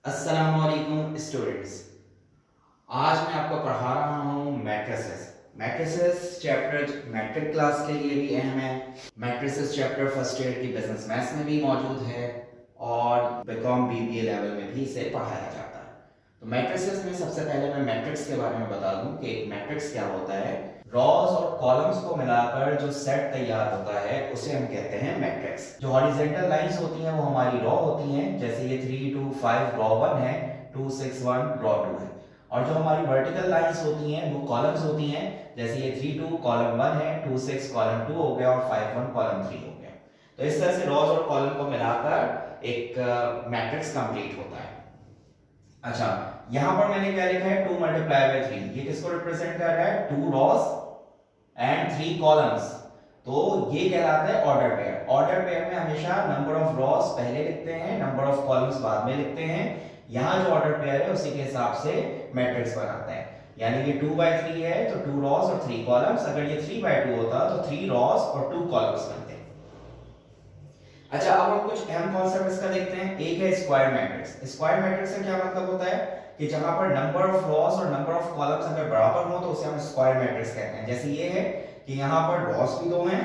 अस्सलामुअलैकुम स्टूडेंट्स। आज मैं आपको पढ़ा रहा हूँ matrices. Matrices chapter matric class के लिए भी अहम है। मैट्रिसेस चैप्टर फर्स्ट ईयर की बिजनेस मैथ्स में भी मौजूद है और बीकॉम बीबीए लेवल में भी इसे पढ़ाया जाता है। तो मैट्रिसेस में सबसे पहले मैं मैट्रिक्स के बारे में बता दूं कि एक मैट्रिक्स क्या होता है। रॉस और कॉलम्स को मिलाकर जो सेट तैयार होता है उसे हम कहते हैं मैट्रिक्स। जो हॉरिजॉन्टल लाइंस होती हैं वो हमारी रॉ होती हैं, जैसे ये 3 2 5 रॉ 1 है, 2 6 1 रॉ 2 है। और जो हमारी वर्टिकल लाइंस होती हैं वो कॉलम्स होती हैं, जैसे ये 3 2 कॉलम 1 है, 2 6 कॉलम 2 हो गया और 5 1 कॉलम 3 हो गया। तो इस तरह से रॉज और कॉलम को मिलाकर एक मैट्रिक्स कंप्लीट होता है। अच्छा, यहां पर मैंने क्या लिखा है 2 मल्टीप्लाई बाय 3, ये किसको रिप्रेजेंट कर रहा है 2 रॉस एंड 3 कॉलम्स। तो ये कहलाता है ऑर्डर पेयर। ऑर्डर पेयर में हमेशा नंबर ऑफ रॉस पहले लिखते हैं, नंबर ऑफ कॉलम्स बाद में लिखते हैं। यहां जो ऑर्डर पेयर है उसी के हिसाब से मैट्रिक्स बनाते हैं। यानी कि 2 बाय 3 है तो 2 रॉस और 3 कॉलम्स, अगर ये 3 बाय 2 होता तो 3 रॉस और 2 कॉलम्स बनते। अच्छा, अब हम कुछ अहम कॉन्सेप्ट इसका देखते हैं। एक है स्क्वायर मैट्रिक्स। स्क्वायर मैट्रिक्स का क्या मतलब होता है कि जहां पर नंबर ऑफ रॉस और नंबर ऑफ कॉलम्स अगर बराबर हो तो उसे हम स्क्वायर मैट्रिक्स कहते हैं। जैसे ये है कि यहां पर रॉस भी दो हैं,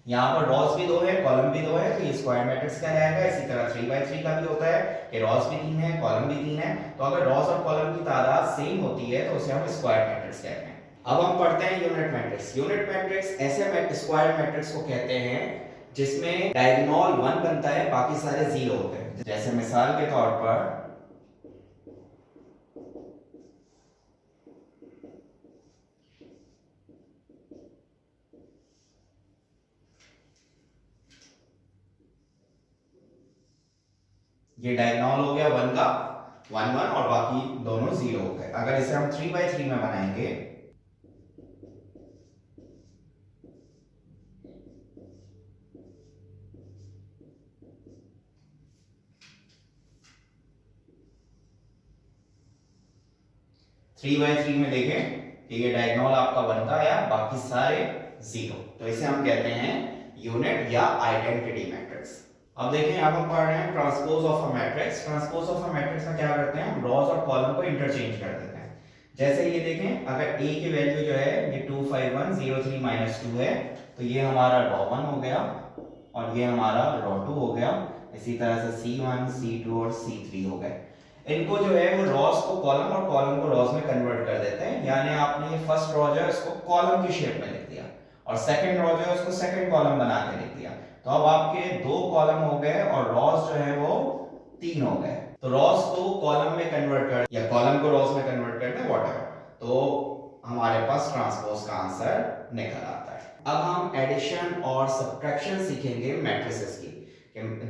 यहां पर रॉस भी दो है, कॉलम भी दो है, तो ये स्क्वायर मैट्रिक्स कहलाएगा। इसी तरह 3 बाय 3 का भी होता है कि रॉस भी 3 है, कॉलम भी 3 है। तो अगर रॉस और कॉलम की तादाद सेम होती है तो उसे हम स्क्वायर मैट्रिक्स कहते हैं। अब हम पढ़ते हैं यूनिट मैट्रिक्स। यूनिट मैट्रिक्स ऐसे स्क्वायर मैट्रिक्स को कहते हैं जिसमें डायगोनल 1 बनता है, बाकी सारे 0 होते हैं। जैसे मिसाल के तौर पर ये डायगोनल हो गया 1 का, 1 1 और बाकी दोनों 0 हो गए। अगर इसे हम 3 बाय 3 में बनाएंगे 3 बाय 3 में देखें कि ये डायगोनल आपका 1 का आया, बाकी सारे 0। तो इसे हम कहते हैं यूनिट या आइडेंटिटी मैट्रिक्स। अब देखें, अब हम पढ़ रहे हैं transpose of a matrix. Transpose of a matrix में क्या करते हैं, हम रॉस और कॉलम को इंटरचेंज कर देते हैं। जैसे ये देखें, अगर a की वैल्यू जो है ये 2 5 1 0 3 -2 है, तो ये हमारा रॉ 1 हो गया और ये हमारा रॉ 2 हो गया। इसी तरह से C1 C2 और C3 हो गए। इनको जो है वो रॉस को कॉलम और कॉलम को रॉस में कन्वर्ट कर देते हैं। यानी आपने ये फर्स्ट रॉ जो है उसको कॉलम की शेप में लिख दिया और सेकंड रॉ जो है उसको सेकंड कॉलम बना के लिख दिया। तो अब आपके 2 कॉलम हो गए और रॉस जो है वो 3 हो गए। तो रॉस को कॉलम में कन्वर्ट कर या कॉलम को रॉस में कन्वर्ट करना, व्हाटएवर, तो हमारे पास ट्रांसपोज का आंसर निकल आता है। अब हम एडिशन और सब्ट्रैक्शन सीखेंगे मैट्रिसेस की।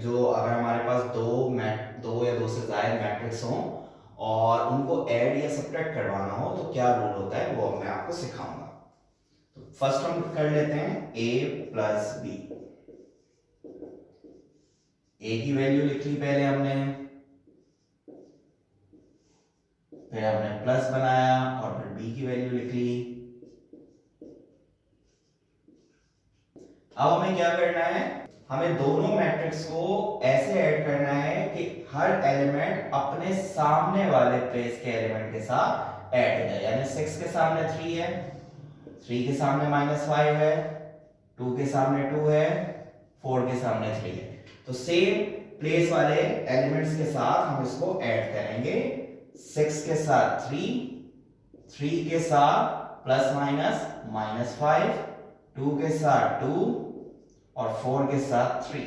जो अगर हमारे पास दो या दो से ज्यादा मैट्रिक्स हों और उनको ऐड या सब्ट्रैक्ट करवाना हो तो क्या रूल होता है वो मैं आपको सिखाऊंगा। तो फर्स्ट हम कर लेते हैं a प्लस बी। a की वैल्यू लिख ली पहले हमने, फिर हमने प्लस बनाया और फिर b की वैल्यू लिख ली। अब हमें क्या करना है, हमें दोनों मैट्रिक्स को ऐसे ऐड करना है कि हर एलिमेंट अपने सामने वाले प्लेस के एलिमेंट के साथ ऐड हो जाए। यानी 6 के सामने 3 है, 3 के सामने -5 है, 2 के सामने 2 है, 4 के सामने 3 है। तो सेम प्लेस वाले एलिमेंट्स के साथ हम इसको ऐड करेंगे। 6 के साथ 3, 3 के साथ प्लस माइनस -5, 2 के साथ 2 और 4 के साथ 3।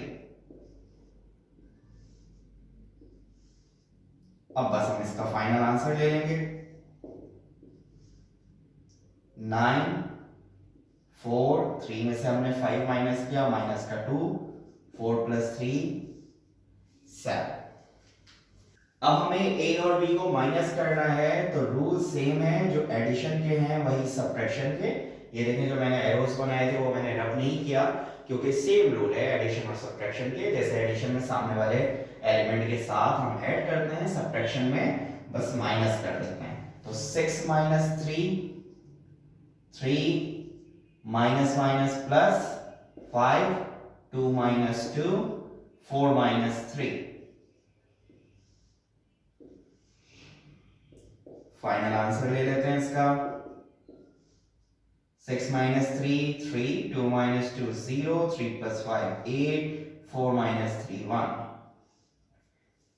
अब बस हम इसका फाइनल आंसर ले लेंगे। 9 4, 3 में से हमने 5 माइनस किया, माइनस का 2, 4 प्लस 3 7। अब हमें a और b को माइनस करना है तो रूल सेम है जो एडिशन के हैं वही सब्ट्रैक्शन के। ये देखें, जो मैंने एरोस बनाए थे वो मैंने रब नहीं किया क्योंकि सेम रूल है एडिशन और सब्ट्रैक्शन के। जैसे एडिशन में सामने वाले एलिमेंट के साथ हम ऐड करते हैं, सब्ट्रैक्शन में बस माइनस कर देते हैं। तो 6 - 3 3, minus minus plus 5, 2 minus 2, 4 minus 3। Final answer ले लेते हैं इसका। 6 माइनस 3, 3, 2 माइनस 2, 0, 3 प्लस 5, 8, 4 माइनस 3, 1।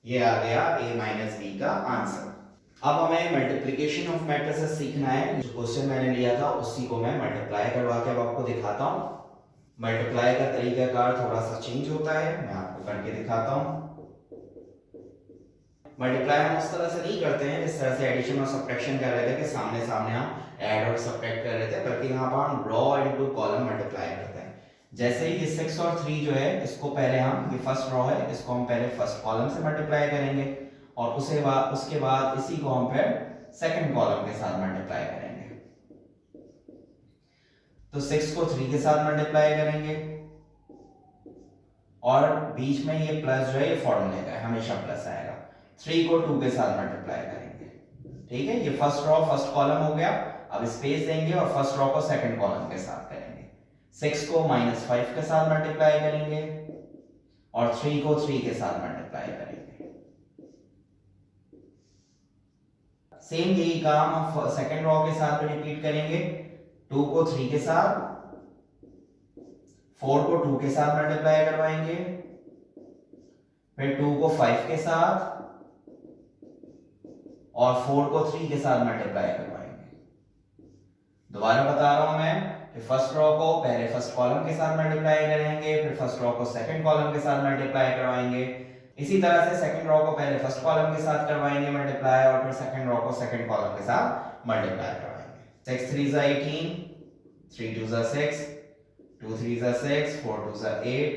ये आ गया a माइनस बी का आंसर। अब हमें मल्टीप्लिकेशन ऑफ मैट्रिसेस सीखना है। जो क्वेश्चन मैंने लिया था उसी को मैं मल्टीप्लाई करवा के अब आपको दिखाता हूँ। मल्टीप्लाई का तरीकाकार थोड़ा सा चेंज होता है, मैं आपको करके दिखाता हूँ। मल्टीप्लाई हम उस तरह से नहीं करते हैं जिस तरह से एडिशन और सब्ट्रैक्शन कर रहे थे कि सामने सामने हम ऐड और सब्ट्रैक्ट कर रहे थे, बल्कि यहाँ पर हम रॉ इनटू कॉलम मल्टीप्लाई करते हैं। जैसे ही ये 6 और 3 जो है, इसको पहले हम, ये फर्स्ट रॉ है, इसको हम पहले फर्स्ट कॉलम से मल्टीप्लाई करेंगे और उसके बाद इसी को हम फिर सेकंड कॉलम के साथ मल्टीप्लाई करेंगे। तो 6 को 3 के साथ मल्टीप्लाई करेंगे और बीच में ये प्लस जो है ये फॉर्मूले का है, हमेशा प्लस आएगा। 3 को 2 के साथ मल्टीप्लाई करेंगे। ठीक है, ये फर्स्ट रॉ फर्स्ट कॉलम हो गया। अब स्पेस देंगे और फर्स्ट रॉ को सेकंड कॉलम के साथ करेंगे। 6 को -5 के साथ मल्टीप्लाई करेंगे और 3 को 3 के साथ मल्टीप्लाई करेंगे। सेम यही काम हम सेकंड रॉ के साथ रिपीट करेंगे। 2 को 3 के साथ, 4 को 2 के साथ मल्टीप्लाई करवाएंगे, फिर 2 को 5 के साथ और 4 को 3 के साथ मल्टीप्लाई करवाएंगे। दोबारा बता रहा हूं मैं कि फर्स्ट रॉ को पहले फर्स्ट कॉलम के साथ मल्टीप्लाई करेंगे, फिर फर्स्ट रॉ को सेकंड कॉलम के साथ मल्टीप्लाई करवाएंगे। इसी तरह से सेकंड रॉ को पहले फर्स्ट कॉलम के साथ करवाएंगे मल्टीप्लाई और फिर सेकंड रॉ को सेकंड कॉलम के साथ मल्टीप्लाई करवाएंगे। 6 3 is 18, 3 2 is 6, 2 3 is 6, 4 2 is 8,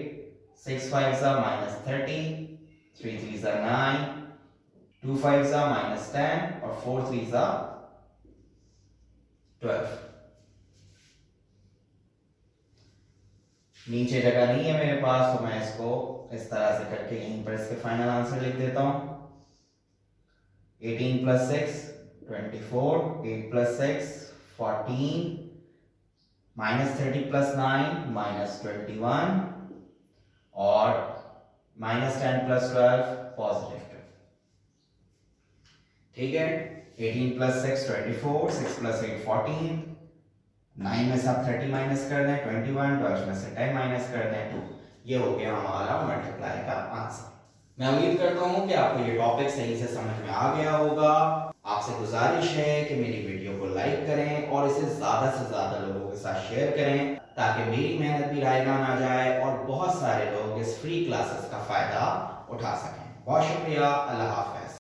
6 5 is -30, 3 3 is 9, 2 5 is -10 और 4 3 is 12। नीचे जगह नहीं है मेरे पास, तो मैं इसको इस तरह से करके यहीं पर इसके फाइनल आंसर लिख देता हूं। 18 + 6 24, 8 + 6 14, -30 + 9 -21 और -10 + 12 +2। ठीक है, 18 + 6 24, 6 + 8 14, 9 में से आप 30 माइनस कर दें 21, 12 में से 10 माइनस कर दें 2। ये हो गया हमारा मल्टीप्लाई का आंसर। मैं उम्मीद करता हूँ कि आपको ये टॉपिक सही से समझ में आ गया होगा। आपसे गुजारिश है कि मेरी वीडियो को लाइक करें और इसे ज़्यादा से ज़्यादा लोगों के साथ शेयर करें, ताकि मेरी मेहनत भी रायगा ना जाए और बहुत सारे लोग इस फ्री क्लासेस का फ़ायदा उठा सकें। बहुत शुक्रिया। अल्लाह हाफ़िज़।